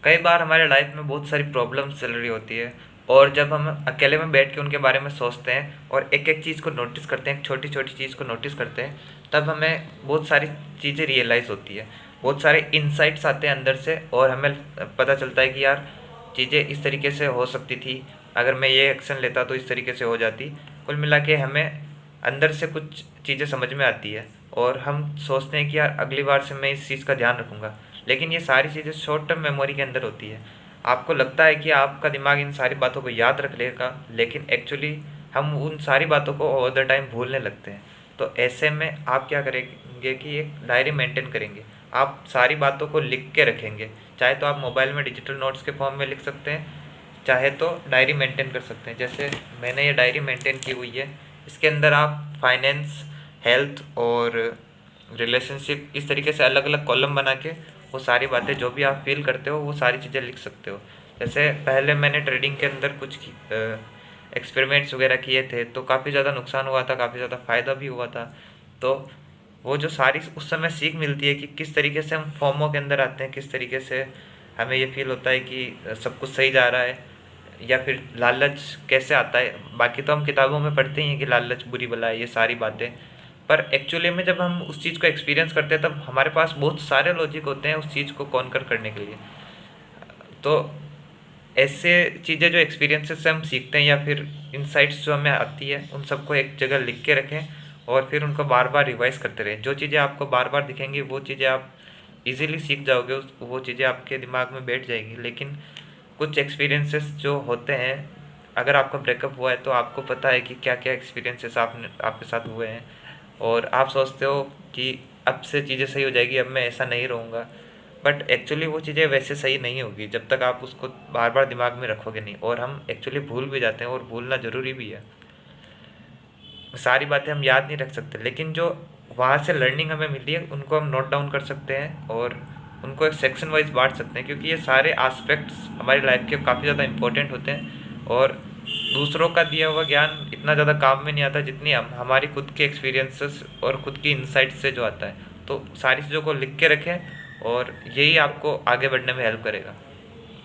कई बार हमारे लाइफ में बहुत सारी प्रॉब्लम्स चल रही होती है, और जब हम अकेले में बैठ के उनके बारे में सोचते हैं और एक एक चीज़ को नोटिस करते हैं, एक छोटी छोटी चीज़ को नोटिस करते हैं, तब हमें बहुत सारी चीज़ें रियलाइज़ होती है, बहुत सारे इंसाइट्स आते हैं अंदर से, और हमें पता चलता है कि यार चीज़ें इस तरीके से हो सकती थी, अगर मैं ये एक्शन लेता तो इस तरीके से हो जाती। कुल मिला के हमें अंदर से कुछ चीज़ें समझ में आती है, और हम सोचते हैं कि यार अगली बार से मैं इस चीज़ का ध्यान रखूँगा। लेकिन ये सारी चीज़ें शॉर्ट टर्म मेमोरी के अंदर होती है। आपको लगता है कि आपका दिमाग इन सारी बातों को याद रख लेगा, लेकिन एक्चुअली हम उन सारी बातों को ओवर द टाइम भूलने लगते हैं। तो ऐसे में आप क्या करेंगे कि एक डायरी मेंटेन करेंगे। आप सारी बातों को लिख के रखेंगे, चाहे तो आप मोबाइल में डिजिटल नोट्स के फॉर्म में लिख सकते हैं, चाहे तो डायरी मेंटेन कर सकते हैं। जैसे मैंने ये डायरी मेंटेन की हुई है, इसके अंदर आप फाइनेंस, हेल्थ और रिलेशनशिप इस तरीके से अलग अलग कॉलम बना के वो सारी बातें जो भी आप फील करते हो वो सारी चीज़ें लिख सकते हो। जैसे पहले मैंने ट्रेडिंग के अंदर कुछ एक्सपेरिमेंट्स वगैरह किए थे, तो काफ़ी ज़्यादा नुकसान हुआ था, काफ़ी ज़्यादा फ़ायदा भी हुआ था। तो वो जो सारी उस समय सीख मिलती है कि किस तरीके से हम फॉर्मो के अंदर आते हैं, किस तरीके से हमें ये फील होता है कि सब कुछ सही जा रहा है, या फिर लालच कैसे आता है। बाकी तो हम किताबों में पढ़ते ही हैं कि लालच बुरी बला है, ये सारी बातें, पर एक्चुअली में जब हम उस चीज़ को एक्सपीरियंस करते हैं तब हमारे पास बहुत सारे लॉजिक होते हैं उस चीज़ को कॉन्कर करने के लिए। तो ऐसे चीज़ें जो एक्सपीरियंसेस से हम सीखते हैं, या फिर इंसाइट्स जो हमें आती है, उन सबको एक जगह लिख के रखें, और फिर उनको बार बार रिवाइज करते रहें। जो चीज़ें आपको बार बार दिखेंगी वो चीज़ें आप इजीली सीख जाओगे, वो चीज़ें आपके दिमाग में बैठ जाएंगी। लेकिन कुछ एक्सपीरियंसेस जो होते हैं, अगर आपका ब्रेकअप हुआ है तो आपको पता है कि क्या क्या एक्सपीरियंसेस आपके साथ हुए हैं, और आप सोचते हो कि अब से चीज़ें सही हो जाएगी, अब मैं ऐसा नहीं रहूँगा। बट एक्चुअली वो चीज़ें वैसे सही नहीं होगी जब तक आप उसको बार बार दिमाग में रखोगे नहीं, और हम एक्चुअली भूल भी जाते हैं, और भूलना ज़रूरी भी है। सारी बातें हम याद नहीं रख सकते, लेकिन जो वहाँ से लर्निंग हमें मिली है उनको हम नोट डाउन कर सकते हैं, और उनको एक सेक्शन वाइज बांट सकते हैं, क्योंकि ये सारे एस्पेक्ट्स हमारी लाइफ के काफ़ी ज़्यादा इंपॉर्टेंट होते हैं। और दूसरों का दिया हुआ ज्ञान इतना ज़्यादा काम में नहीं आता जितनी हम हमारी खुद के एक्सपीरियंसेस और खुद की इंसाइट्स से जो आता है। तो सारी चीज़ों को लिख के रखें, और यही आपको आगे बढ़ने में हेल्प करेगा।